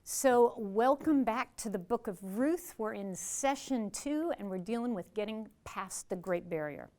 So welcome back to the book of Ruth. We're in session 2 and we're dealing with getting past the Great Barrier.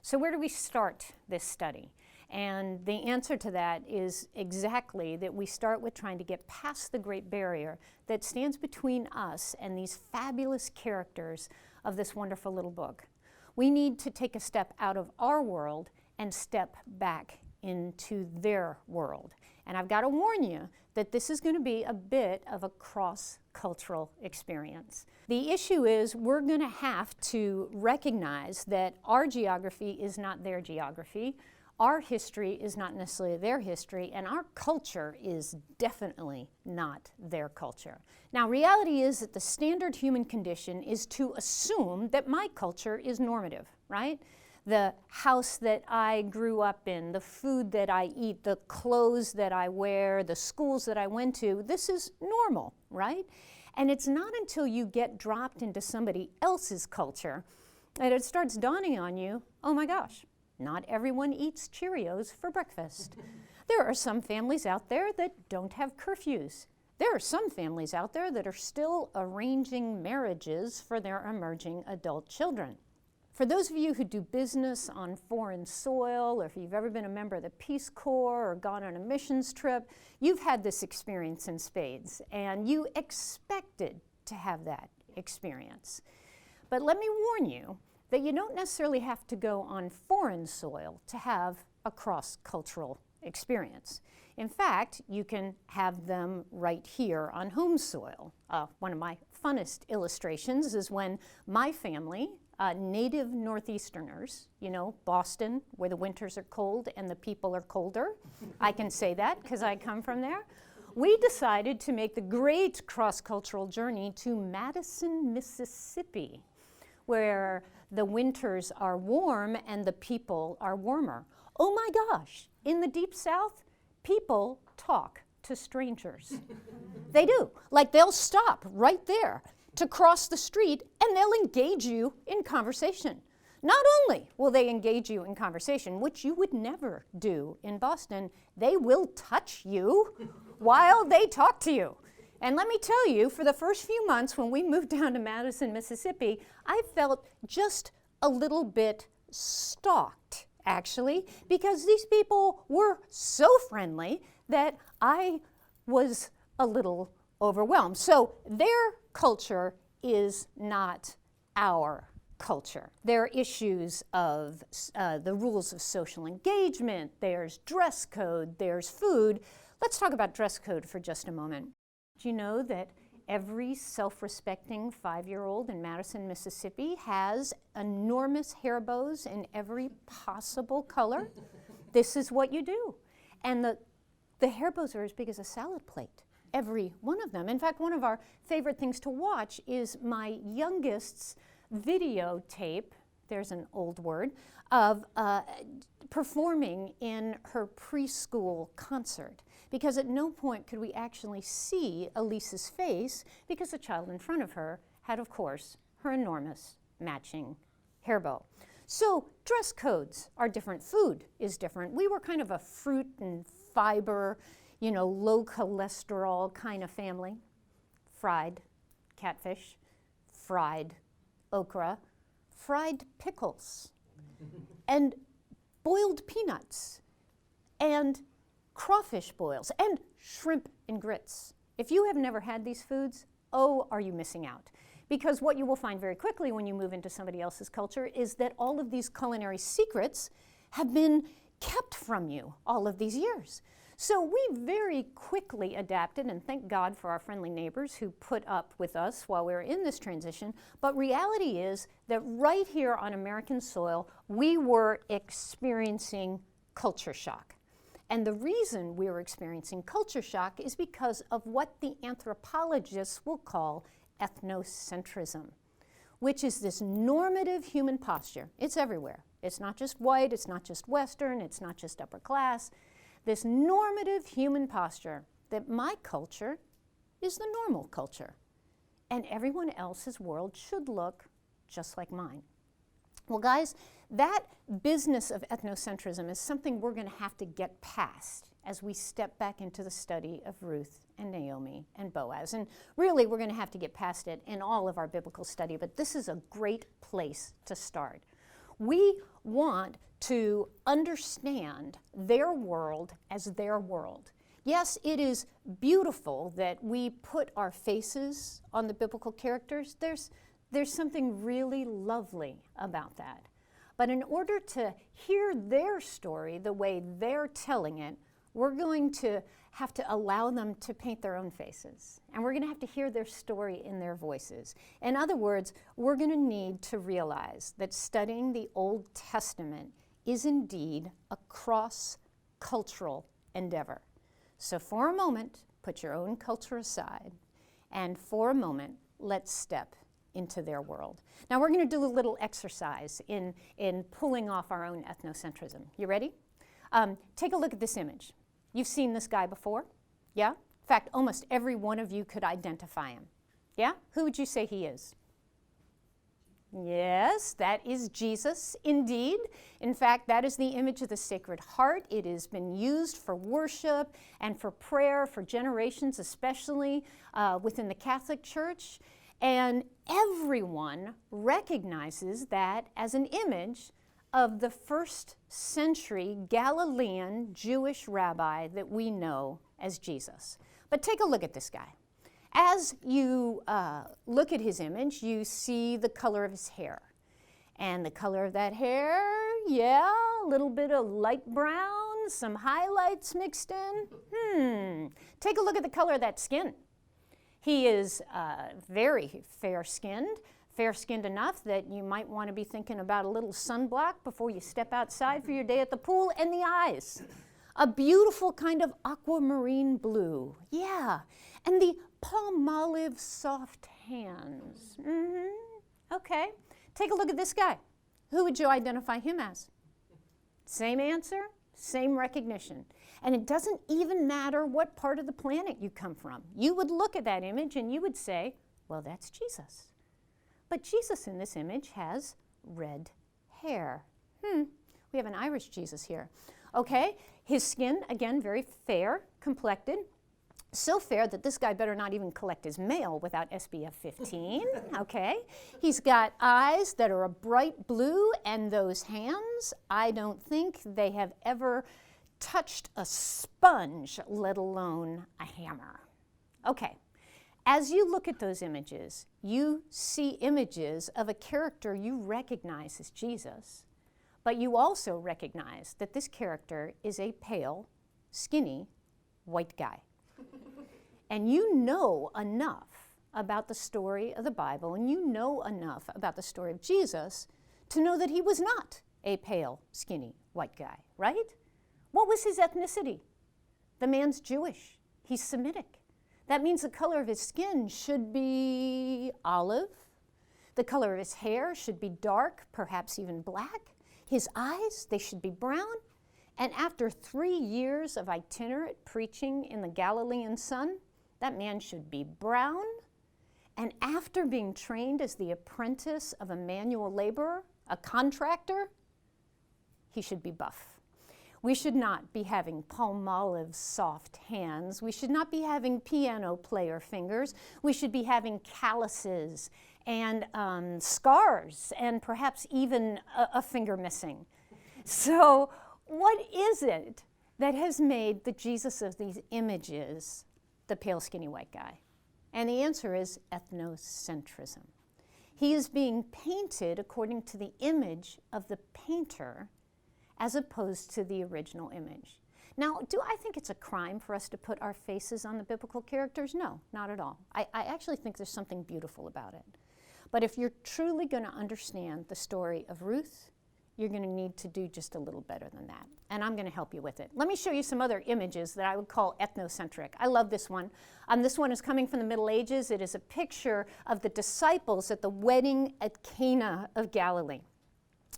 So where do we start this study? And the answer to that is exactly that we start with trying to get past the Great Barrier that stands between us and these fabulous characters of this wonderful little book. We need to take a step out of our world and step back into their world. And I've got to warn you that this is going to be a bit of a cross-cultural experience. The issue is we're going to have to recognize that our geography is not their geography, our history is not necessarily their history, and our culture is definitely not their culture. Now, reality is that the standard human condition is to assume that my culture is normative, right? The house that I grew up in, the food that I eat, the clothes that I wear, the schools that I went to, this is normal, right? And it's not until you get dropped into somebody else's culture that it starts dawning on you, oh my gosh, not everyone eats Cheerios for breakfast. There are some families out there that don't have curfews. There are some families out there that are still arranging marriages for their emerging adult children. For those of you who do business on foreign soil, or if you've ever been a member of the Peace Corps or gone on a missions trip, you've had this experience in spades, and you expected to have that experience. But let me warn you that you don't necessarily have to go on foreign soil to have a cross-cultural experience. In fact, you can have them right here on home soil. One of my funnest illustrations is when my family, native Northeasterners, you know, Boston, where the winters are cold and the people are colder. I can say that because I come from there. We decided to make the great cross-cultural journey to Madison, Mississippi, where the winters are warm and the people are warmer. Oh my gosh, in the Deep South, people talk to strangers. They do. Like, they'll stop right there to cross the street and they'll engage you in conversation. Not only will they engage you in conversation, which you would never do in Boston, they will touch you while they talk to you. And let me tell you, for the first few months when we moved down to Madison, Mississippi, I felt just a little bit stalked, actually, because these people were so friendly that I was a little overwhelmed. So their culture is not our culture. There are issues of the rules of social engagement, there's dress code, there's food. Let's talk about dress code for just a moment. Do you know that every self-respecting 5-year-old in Madison, Mississippi has enormous hair bows in every possible color? This is what you do. And the hair bows are as big as a salad plate, every one of them. In fact, one of our favorite things to watch is my youngest's videotape, there's an old word, of performing in her preschool concert. Because at no point could we actually see Elisa's face because the child in front of her had, of course, her enormous matching hair bow. So dress codes are different. Food is different. We were kind of a fruit and fiber, you know, low cholesterol kind of family. Fried catfish, fried okra, fried pickles, and boiled peanuts, and crawfish boils, and shrimp and grits. If you have never had these foods, oh, are you missing out? Because what you will find very quickly when you move into somebody else's culture is that all of these culinary secrets have been kept from you all of these years. So we very quickly adapted, and thank God for our friendly neighbors who put up with us while we were in this transition. But reality is that right here on American soil, we were experiencing culture shock. And the reason we were experiencing culture shock is because of what the anthropologists will call ethnocentrism, which is this normative human posture. It's everywhere. It's not just white, it's not just Western, it's not just upper class. This normative human posture that my culture is the normal culture, and everyone else's world should look just like mine. Well, guys, that business of ethnocentrism is something we're going to have to get past as we step back into the study of Ruth and Naomi and Boaz. And really, we're going to have to get past it in all of our biblical study, but this is a great place to start. We want to understand their world as their world. Yes, it is beautiful that we put our faces on the biblical characters. There's something really lovely about that. But in order to hear their story the way they're telling it, we're going to have to allow them to paint their own faces. And we're going to have to hear their story in their voices. In other words, we're going to need to realize that studying the Old Testament is indeed a cross-cultural endeavor. So for a moment, put your own culture aside, and for a moment, let's step into their world. Now we're going to do a little exercise in pulling off our own ethnocentrism. You ready? Take a look at this image. You've seen this guy before? Yeah? In fact, almost every one of you could identify him. Yeah? Who would you say he is? Yes, that is Jesus, indeed. In fact, that is the image of the Sacred Heart. It has been used for worship and for prayer for generations, especially within the Catholic Church. And everyone recognizes that as an image of the first century Galilean Jewish rabbi that we know as Jesus. But take a look at this guy. As you look at his image, you see the color of his hair. And the color of that hair, yeah, a little bit of light brown, some highlights mixed in. Take a look at the color of that skin. He is very fair-skinned enough that you might want to be thinking about a little sunblock before you step outside for your day at the pool. And the eyes, a beautiful kind of aquamarine blue. Yeah, and the palm-olive soft hands. Okay, take a look at this guy. Who would you identify him as? Same answer, same recognition. And it doesn't even matter what part of the planet you come from. You would look at that image and you would say, well, that's Jesus. But Jesus in this image has red hair. We have an Irish Jesus here. Okay, his skin, again, very fair, complected. So fair that this guy better not even collect his mail without SPF 15, okay? He's got eyes that are a bright blue, and those hands, I don't think they have ever touched a sponge, let alone a hammer. Okay, as you look at those images, you see images of a character you recognize as Jesus, but you also recognize that this character is a pale, skinny, white guy. And you know enough about the story of the Bible, and you know enough about the story of Jesus to know that he was not a pale, skinny, white guy, right? What was his ethnicity? The man's Jewish. He's Semitic. That means the color of his skin should be olive. The color of his hair should be dark, perhaps even black. His eyes, they should be brown. And after 3 years of itinerant preaching in the Galilean sun, that man should be brown. And after being trained as the apprentice of a manual laborer, a contractor, he should be buff. We should not be having palm-olive soft hands. We should not be having piano player fingers. We should be having calluses and scars and perhaps even a finger missing. So what is it that has made the Jesus of these images the pale, skinny white guy? And the answer is ethnocentrism. He is being painted according to the image of the painter as opposed to the original image. Now, do I think it's a crime for us to put our faces on the biblical characters? No, not at all. I actually think there's something beautiful about it. But if you're truly going to understand the story of Ruth, you're going to need to do just a little better than that. And I'm going to help you with it. Let me show you some other images that I would call ethnocentric. I love this one. This one is coming from the Middle Ages. It is a picture of the disciples at the wedding at Cana of Galilee.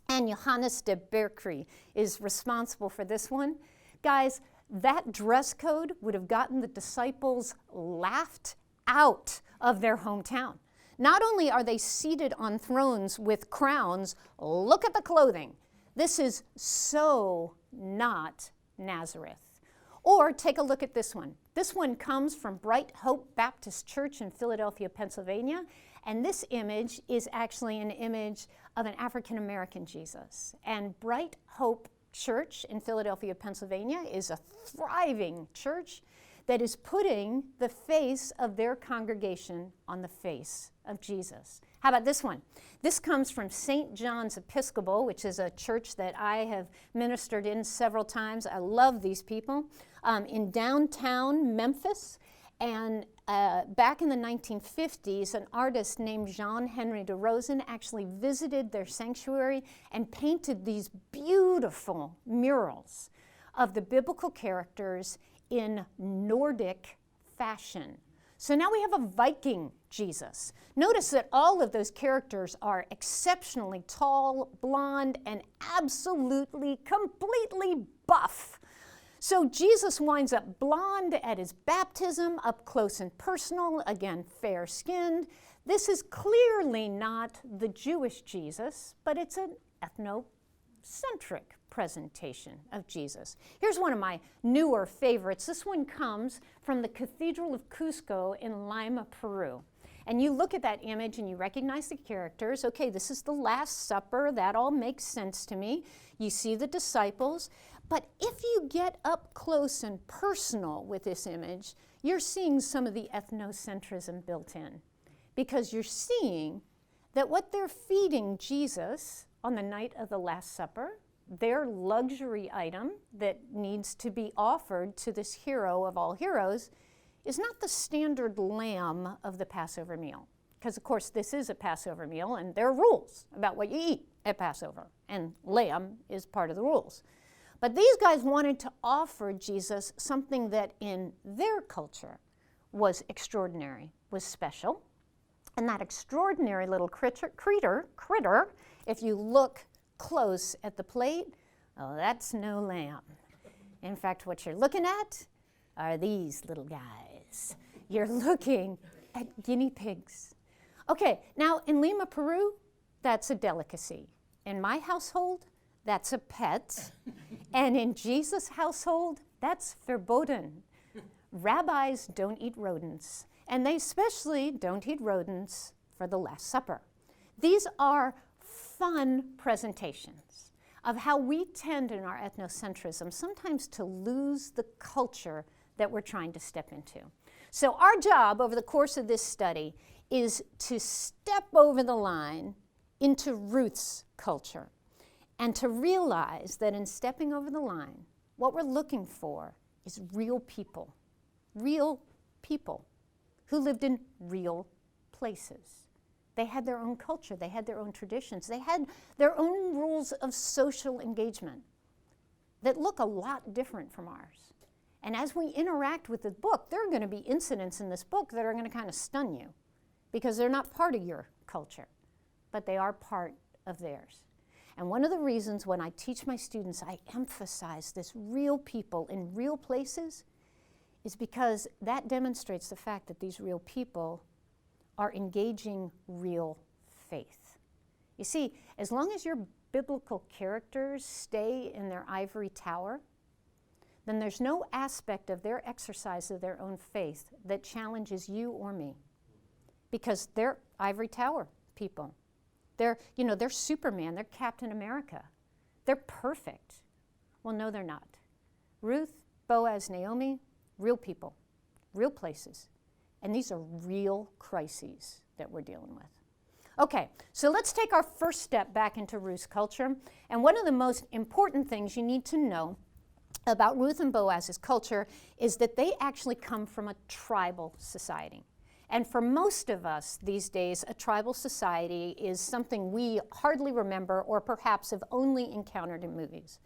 And Johannes de Berkry is responsible for this one. Guys, that dress code would have gotten the disciples laughed out of their hometown. Not only are they seated on thrones with crowns, look at the clothing. This is so not Nazareth. Or take a look at this one. This one comes from Bright Hope Baptist Church in Philadelphia, Pennsylvania. And this image is actually an image of an African-American Jesus. And Bright Hope Church in Philadelphia, Pennsylvania is a thriving church that is putting the face of their congregation on the face of Jesus. How about this one? This comes from St. John's Episcopal, which is a church that I have ministered in several times. I love these people. In downtown Memphis. And back in the 1950s, an artist named Jean-Henri de Rosen actually visited their sanctuary and painted these beautiful murals of the biblical characters in Nordic fashion. So now we have a Viking Jesus. Notice that all of those characters are exceptionally tall, blonde, and absolutely, completely buff. So Jesus winds up blonde at his baptism, up close and personal, again, fair-skinned. This is clearly not the Jewish Jesus, but it's an ethnocentric presentation of Jesus. Here's one of my newer favorites. This one comes from the Cathedral of Cusco in Lima, Peru. And you look at that image and you recognize the characters. Okay, this is the Last Supper. That all makes sense to me. You see the disciples. But if you get up close and personal with this image, you're seeing some of the ethnocentrism built in. Because you're seeing that what they're feeding Jesus on the night of the Last Supper, their luxury item that needs to be offered to this hero of all heroes, is not the standard lamb of the Passover meal. Because, of course, this is a Passover meal, and there are rules about what you eat at Passover. And lamb is part of the rules. But these guys wanted to offer Jesus something that in their culture was extraordinary, was special. And that extraordinary little critter, if you look close at the plate, oh, that's no lamb. In fact, what you're looking at are these little guys. You're looking at guinea pigs. Okay, now in Lima, Peru, that's a delicacy. In my household, that's a pet. And in Jesus' household, that's verboten. Rabbis don't eat rodents, and they especially don't eat rodents for the Last Supper. These are fun presentations of how we tend in our ethnocentrism sometimes to lose the culture that we're trying to step into. So our job over the course of this study is to step over the line into Ruth's culture and to realize that in stepping over the line, what we're looking for is real people who lived in real places. They had their own culture, they had their own traditions, they had their own rules of social engagement that look a lot different from ours. And as we interact with the book, there are going to be incidents in this book that are going to kind of stun you because they're not part of your culture, but they are part of theirs. And one of the reasons when I teach my students, I emphasize this real people in real places is because that demonstrates the fact that these real people are engaging real faith. You see, as long as your biblical characters stay in their ivory tower, then there's no aspect of their exercise of their own faith that challenges you or me. Because they're ivory tower people. They're Superman, they're Captain America. They're perfect. Well, no, they're not. Ruth, Boaz, Naomi, real people, real places. And these are real crises that we're dealing with. Okay, so let's take our first step back into Ruth's culture. And one of the most important things you need to know about Ruth and Boaz's culture is that they actually come from a tribal society. And for most of us these days, a tribal society is something we hardly remember or perhaps have only encountered in movies.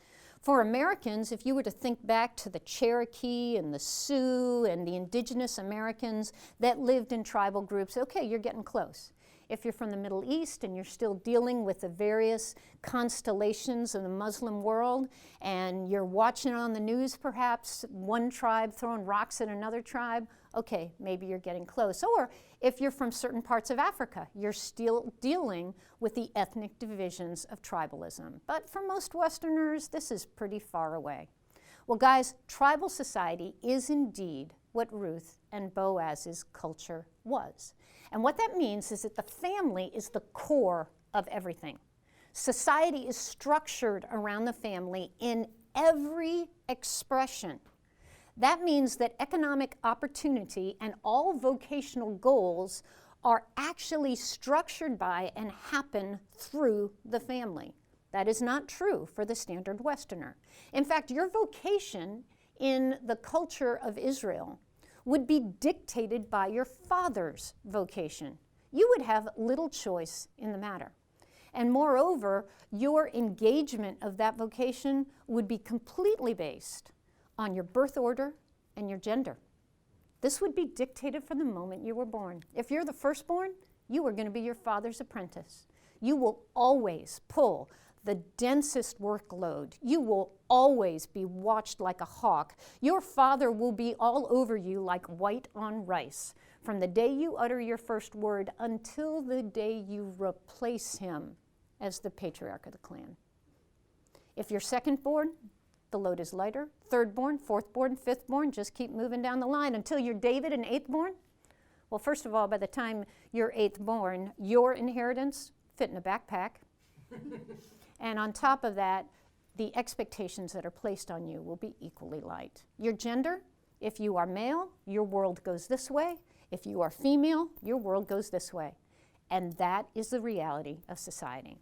For Americans, if you were to think back to the Cherokee and the Sioux and the indigenous Americans that lived in tribal groups, okay, you're getting close. If you're from the Middle East and you're still dealing with the various constellations of the Muslim world and you're watching on the news perhaps one tribe throwing rocks at another tribe, okay, maybe you're getting close. Or if you're from certain parts of Africa, you're still dealing with the ethnic divisions of tribalism. But for most Westerners, this is pretty far away. Well, guys, tribal society is indeed what Ruth and Boaz's culture was. And what that means is that the family is the core of everything. Society is structured around the family in every expression. That means that economic opportunity and all vocational goals are actually structured by and happen through the family. That is not true for the standard Westerner. In fact, your vocation in the culture of Israel would be dictated by your father's vocation. You would have little choice in the matter. And moreover, your engagement of that vocation would be completely based on your birth order and your gender. This would be dictated from the moment you were born. If you're the firstborn, you are going to be your father's apprentice. You will always pull the densest workload. You will always be watched like a hawk. Your father will be all over you like white on rice from the day you utter your first word until the day you replace him as the patriarch of the clan. If you're secondborn, the load is lighter. Thirdborn, fourthborn, fifthborn, just keep moving down the line until you're David and eighthborn. Well, first of all, by the time you're eighthborn, your inheritance fit in a backpack. And on top of that, the expectations that are placed on you will be equally light. Your gender, if you are male, your world goes this way. If you are female, your world goes this way. And that is the reality of society.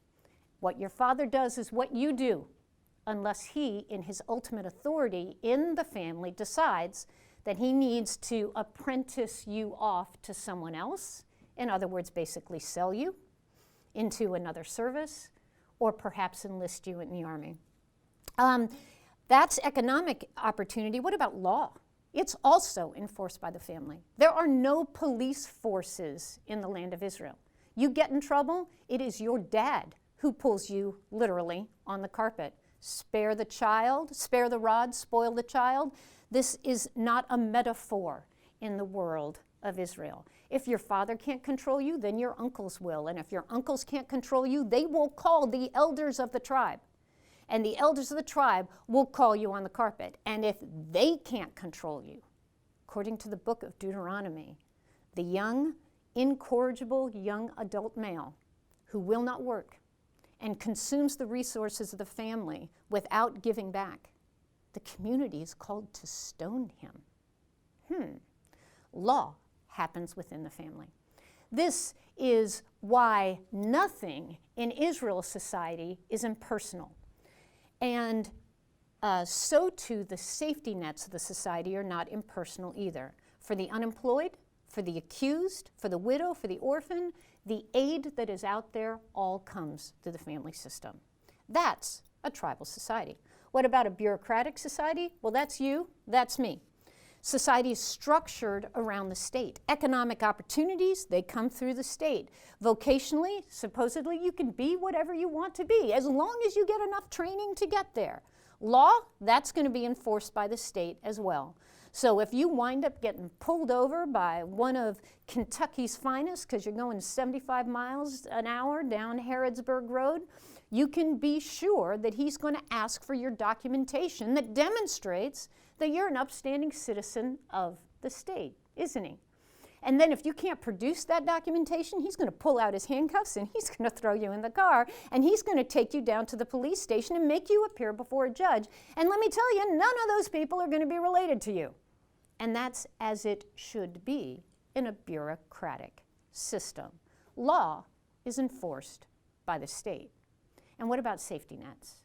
What your father does is what you do, unless he, in his ultimate authority in the family, decides that he needs to apprentice you off to someone else. In other words, basically sell you into another service, or perhaps enlist you in the army. That's economic opportunity. What about law? It's also enforced by the family. There are no police forces in the land of Israel. You get in trouble, it is your dad who pulls you literally on the carpet. Spare the child, spare the rod, spoil the child. This is not a metaphor in the world of Israel. If your father can't control you, then your uncles will. And if your uncles can't control you, they will call the elders of the tribe. And the elders of the tribe will call you on the carpet. And if they can't control you, according to the book of Deuteronomy, the young, incorrigible young adult male who will not work and consumes the resources of the family without giving back, the community is called to stone him. Law happens within the family. This is why nothing in Israel's society is impersonal. And so too the safety nets of the society are not impersonal either. For the unemployed, for the accused, for the widow, for the orphan, the aid that is out there all comes through the family system. That's a tribal society. What about a bureaucratic society? Well, that's you, that's me. Society is structured around the state. Economic opportunities, they come through the state. Vocationally, supposedly, you can be whatever you want to be, as long as you get enough training to get there. Law, that's going to be enforced by the state as well. So if you wind up getting pulled over by one of Kentucky's finest because you're going 75 miles an hour down Harrodsburg Road, you can be sure that he's going to ask for your documentation that demonstrates that you're an upstanding citizen of the state, isn't he? And then if you can't produce that documentation, he's going to pull out his handcuffs and he's going to throw you in the car and he's going to take you down to the police station and make you appear before a judge. And let me tell you, none of those people are going to be related to you. And that's as it should be in a bureaucratic system. Law is enforced by the state. And what about safety nets?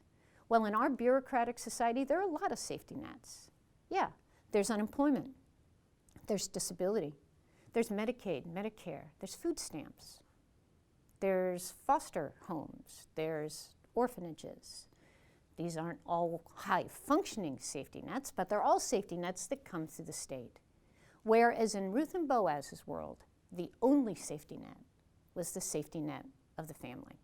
Well, in our bureaucratic society, there are a lot of safety nets. Yeah, there's unemployment, there's disability, there's Medicaid, Medicare, there's food stamps, there's foster homes, there's orphanages. These aren't all high-functioning safety nets, but they're all safety nets that come through the state. Whereas in Ruth and Boaz's world, the only safety net was the safety net of the family.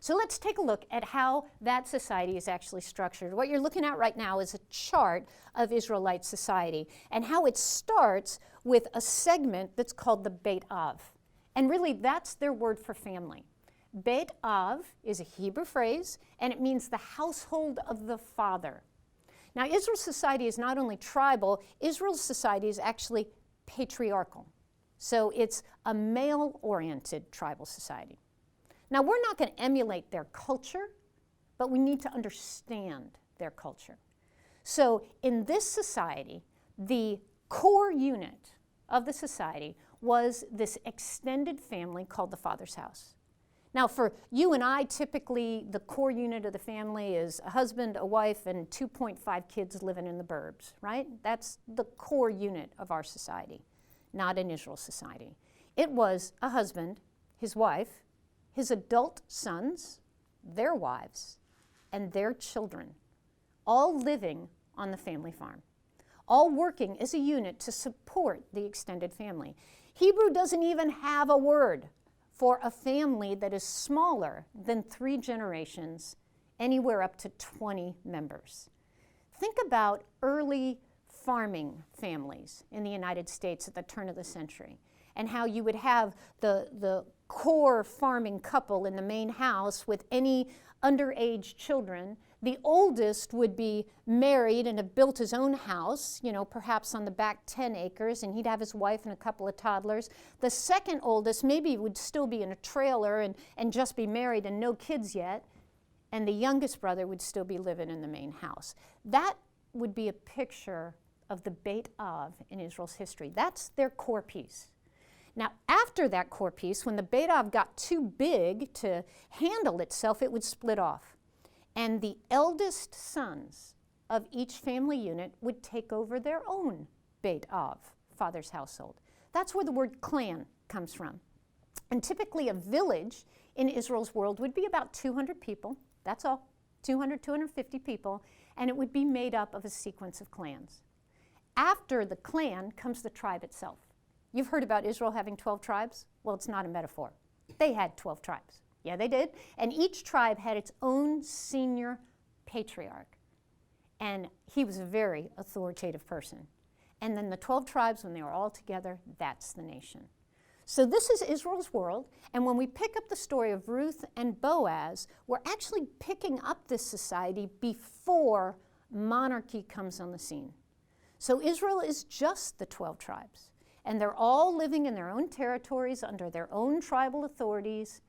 So let's take a look at how that society is actually structured. What you're looking at right now is a chart of Israelite society and how it starts with a segment that's called the Beit Av. And really, that's their word for family. Beit Av is a Hebrew phrase, and it means the household of the father. Now, Israel's society is not only tribal, Israel's society is actually patriarchal. So it's a male-oriented tribal society. Now, we're not going to emulate their culture, but we need to understand their culture. So in this society, the core unit of the society was this extended family called the father's house. Now, for you and I, typically the core unit of the family is a husband, a wife, and 2.5 kids living in the burbs, right? That's the core unit of our society, not in Israel's society. It was a husband, his wife, his adult sons, their wives, and their children, all living on the family farm, all working as a unit to support the extended family. Hebrew doesn't even have a word for a family that is smaller than 3 generations, anywhere up to 20 members. Think about early farming families in the United States at the turn of the century, and how you would have the core farming couple in the main house with any underage children. The oldest would be married and have built his own house, perhaps on the back 10 acres, and he'd have his wife and a couple of toddlers. The second oldest maybe would still be in a trailer and just be married and no kids yet, and the youngest brother would still be living in the main house. That would be a picture of the Beit Av in Israel's history. That's their core piece. Now, after that core piece, when the Beit Av got too big to handle itself, it would split off. And the eldest sons of each family unit would take over their own Beit Av, father's household. That's where the word clan comes from. And typically a village in Israel's world would be about 200 people, that's all, 200, 250 people, and it would be made up of a sequence of clans. After the clan comes the tribe itself. You've heard about Israel having 12 tribes? Well, it's not a metaphor. They had 12 tribes. Yeah, they did. And each tribe had its own senior patriarch. And he was a very authoritative person. And then the 12 tribes, when they were all together, that's the nation. So this is Israel's world. And when we pick up the story of Ruth and Boaz, we're actually picking up this society before monarchy comes on the scene. So Israel is just the 12 tribes. And they're all living in their own territories under their own tribal authorities.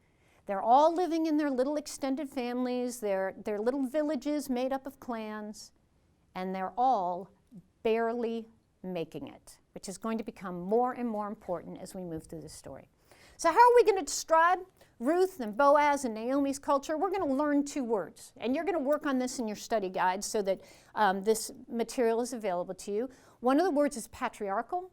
They're all living in their little extended families, their little villages made up of clans, and they're all barely making it, which is going to become more and more important as we move through this story. So how are we going to describe Ruth and Boaz and Naomi's culture? We're going to learn 2 words, and you're going to work on this in your study guide so that this material is available to you. One of the words is patriarchal,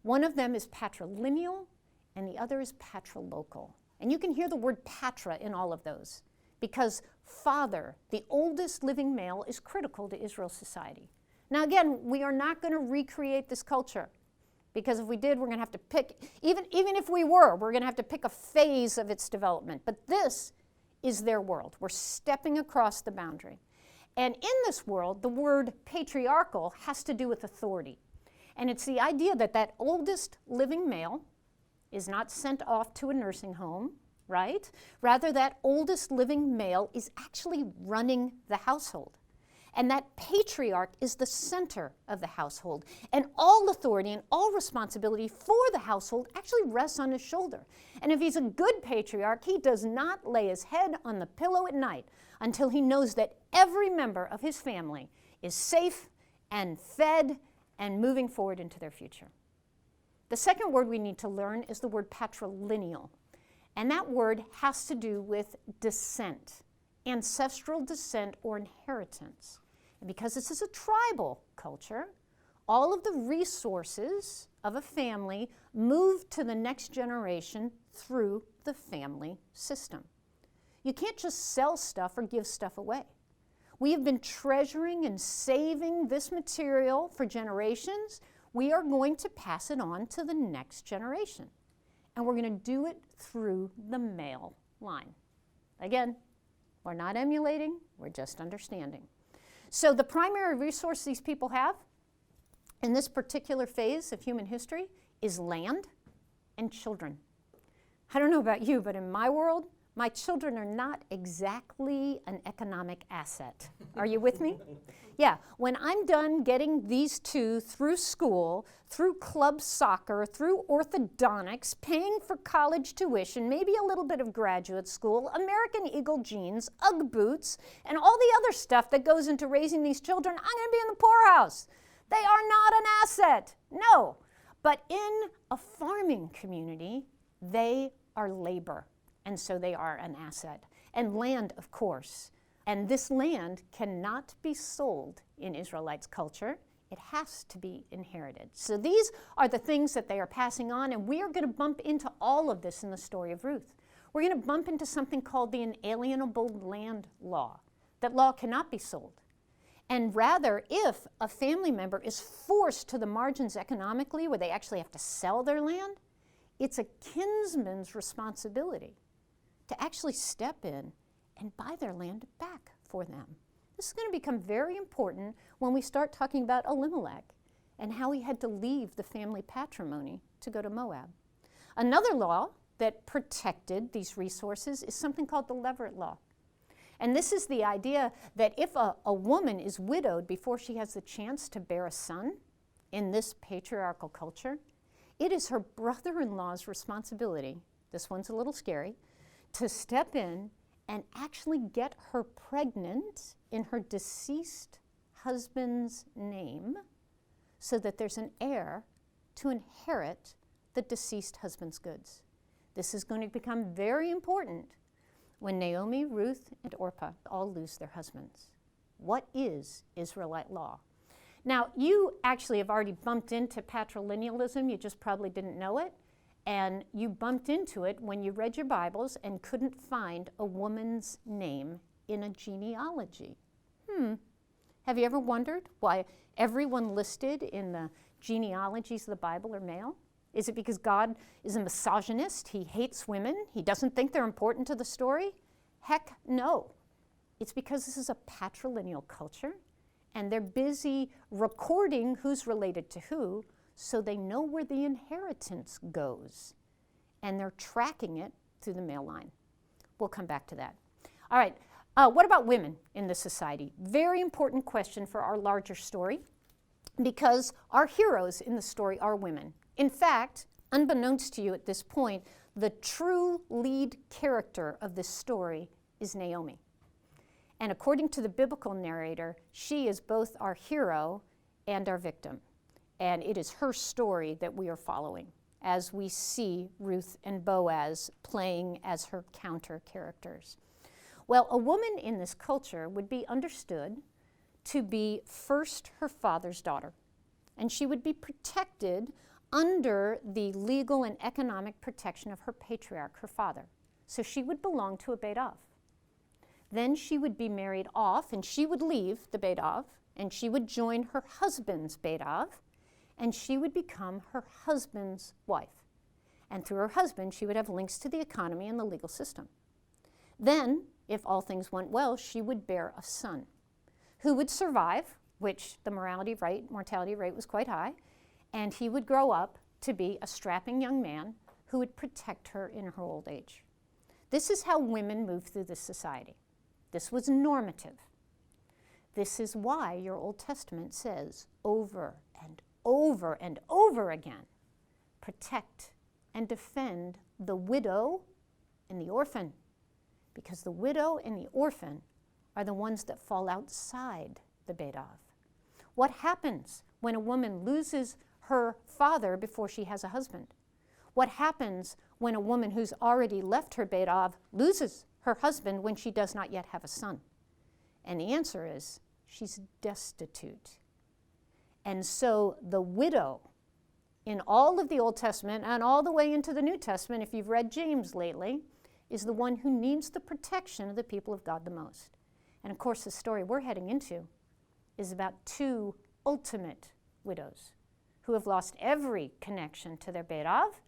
one of them is patrilineal, and the other is patrilocal. And you can hear the word patra in all of those, because father, the oldest living male, is critical to Israel's society. Now again, we are not going to recreate this culture, because if we did, we're going to have to pick, even if we were, we're going to have to pick a phase of its development. But this is their world. We're stepping across the boundary. And in this world, the word patriarchal has to do with authority. And it's the idea that that oldest living male is not sent off to a nursing home, right? Rather, that oldest living male is actually running the household. And that patriarch is the center of the household. And all authority and all responsibility for the household actually rests on his shoulder. And if he's a good patriarch, he does not lay his head on the pillow at night until he knows that every member of his family is safe and fed and moving forward into their future. The second word we need to learn is the word patrilineal. And that word has to do with descent, ancestral descent or inheritance. And because this is a tribal culture, all of the resources of a family move to the next generation through the family system. You can't just sell stuff or give stuff away. We have been treasuring and saving this material for generations. We are going to pass it on to the next generation. And we're going to do it through the male line. Again, we're not emulating, we're just understanding. So the primary resource these people have in this particular phase of human history is land and children. I don't know about you, but in my world, my children are not exactly an economic asset. Are you with me? Yeah, when I'm done getting these two through school, through club soccer, through orthodontics, paying for college tuition, maybe a little bit of graduate school, American Eagle jeans, Ugg boots, and all the other stuff that goes into raising these children, I'm going to be in the poorhouse. They are not an asset. No. But in a farming community, they are labor, and so they are an asset. And land, of course. And this land cannot be sold in Israelites' culture. It has to be inherited. So these are the things that they are passing on, and we are going to bump into all of this in the story of Ruth. We're going to bump into something called the inalienable land law. That law cannot be sold. And rather, if a family member is forced to the margins economically, where they actually have to sell their land, it's a kinsman's responsibility to actually step in and buy their land back for them. This is going to become very important when we start talking about Elimelech and how he had to leave the family patrimony to go to Moab. Another law that protected these resources is something called the Levirate law. And this is the idea that if a woman is widowed before she has the chance to bear a son in this patriarchal culture, it is her brother-in-law's responsibility, this one's a little scary, to step in and actually get her pregnant in her deceased husband's name so that there's an heir to inherit the deceased husband's goods. This is going to become very important when Naomi, Ruth, and Orpah all lose their husbands. What is Israelite law? Now, you actually have already bumped into patrilinealism, you just probably didn't know it, and you bumped into it when you read your Bibles and couldn't find a woman's name in a genealogy. Have you ever wondered why everyone listed in the genealogies of the Bible are male? Is it because God is a misogynist? He hates women? He doesn't think they're important to the story? Heck no. It's because this is a patrilineal culture, and they're busy recording who's related to who so they know where the inheritance goes. And they're tracking it through the male line. We'll come back to that. All right, what about women in this society? Very important question for our larger story, because our heroes in the story are women. In fact, unbeknownst to you at this point, the true lead character of this story is Naomi. And according to the biblical narrator, she is both our hero and our victim. And it is her story that we are following as we see Ruth and Boaz playing as her counter characters. Well, a woman in this culture would be understood to be first her father's daughter, and she would be protected under the legal and economic protection of her patriarch, her father. So she would belong to a Beit Av. Then she would be married off, and she would leave the Beit Av, and she would join her husband's Beit Av, and she would become her husband's wife. And through her husband, she would have links to the economy and the legal system. Then, if all things went well, she would bear a son who would survive, which the mortality rate was quite high, and he would grow up to be a strapping young man who would protect her in her old age. This is how women moved through this society. This was normative. This is why your Old Testament says over and over and over again, protect and defend the widow and the orphan, because the widow and the orphan are the ones that fall outside the Beit Av. What happens when a woman loses her father before she has a husband? What happens when a woman who's already left her Beit Av loses her husband when she does not yet have a son? And the answer is, she's destitute. And so the widow in all of the Old Testament and all the way into the New Testament, if you've read James lately, is the one who needs the protection of the people of God the most. And of course, the story we're heading into is about two ultimate widows who have lost every connection to their Beit Av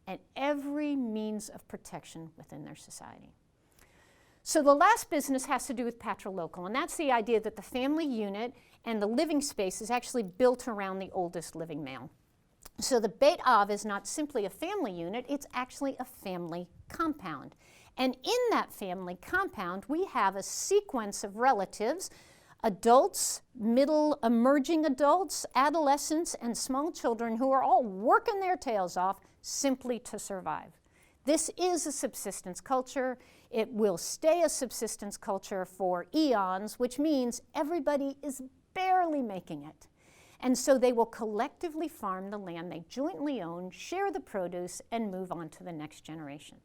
and every means of protection within their society. So the last business has to do with patrilocal, and that's the idea that the family unit and the living space is actually built around the oldest living male. So the Beit Av is not simply a family unit, it's actually a family compound. And in that family compound, we have a sequence of relatives, adults, middle emerging adults, adolescents, and small children who are all working their tails off simply to survive. This is a subsistence culture. It will stay a subsistence culture for eons, which means everybody is barely making it. And so they will collectively farm the land they jointly own, share the produce, and move on to the next generation.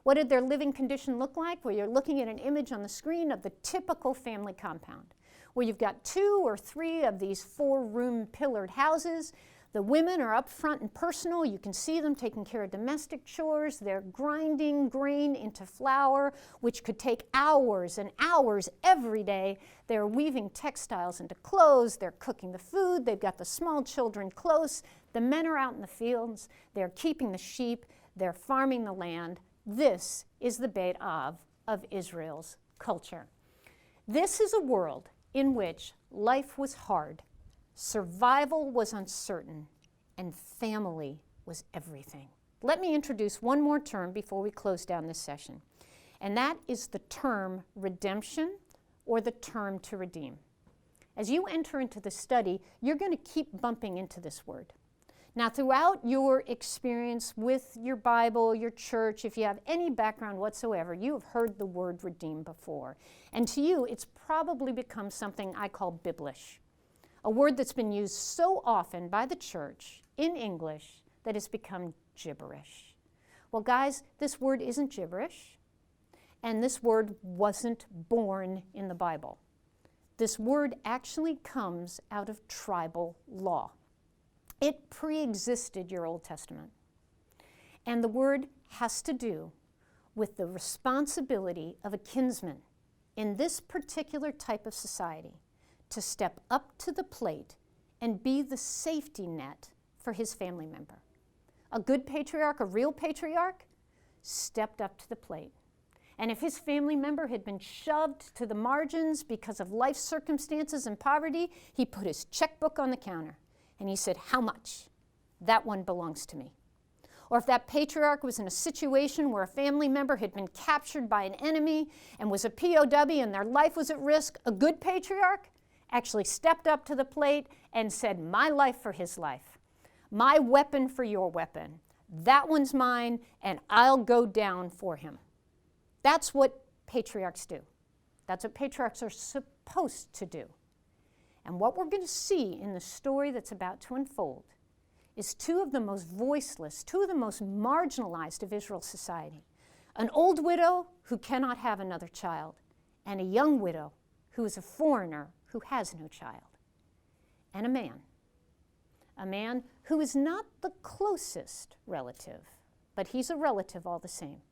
What did their living condition look like? Well, you're looking at an image on the screen of the typical family compound, where you've got 2 or 3 of these 4-room pillared houses. The women are up front and personal. You can see them taking care of domestic chores. They're grinding grain into flour, which could take hours and hours every day. They're weaving textiles into clothes. They're cooking the food. They've got the small children close. The men are out in the fields. They're keeping the sheep. They're farming the land. This is the Beit Av of Israel's culture. This is a world in which life was hard, survival was uncertain, and family was everything. Let me introduce one more term before we close down this session, and that is the term redemption, or the term to redeem. As you enter into the study, you're going to keep bumping into this word. Now, throughout your experience with your Bible, your church, if you have any background whatsoever, you have heard the word redeem before. And to you, it's probably become something I call Biblish, a word that's been used so often by the church in English that it's become gibberish. Well, guys, this word isn't gibberish, and this word wasn't born in the Bible. This word actually comes out of tribal law. It pre-existed your Old Testament. And the word has to do with the responsibility of a kinsman in this particular type of society to step up to the plate and be the safety net for his family member. A good patriarch, a real patriarch, stepped up to the plate. And if his family member had been shoved to the margins because of life circumstances and poverty, he put his checkbook on the counter. And he said, how much? That one belongs to me. Or if that patriarch was in a situation where a family member had been captured by an enemy and was a POW and their life was at risk, a good patriarch actually stepped up to the plate and said, my life for his life, my weapon for your weapon. That one's mine, and I'll go down for him. That's what patriarchs do. That's what patriarchs are supposed to do. And what we're going to see in the story that's about to unfold is 2 of the most voiceless, 2 of the most marginalized of Israel's society. An old widow who cannot have another child, and a young widow who is a foreigner who has no child. And a man who is not the closest relative, but he's a relative all the same,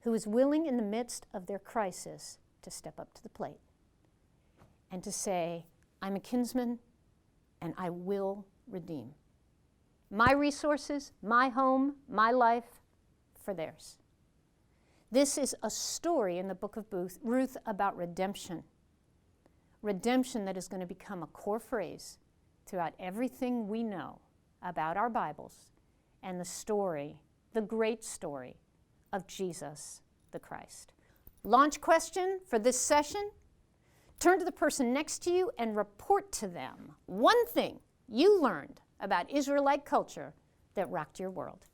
who is willing in the midst of their crisis to step up to the plate and to say, I'm a kinsman, and I will redeem my resources, my home, my life, for theirs. This is a story in the book of Ruth about redemption. Redemption that is going to become a core phrase throughout everything we know about our Bibles and the story, the great story of Jesus the Christ. Launch question for this session. Turn to the person next to you and report to them one thing you learned about Israelite culture that rocked your world.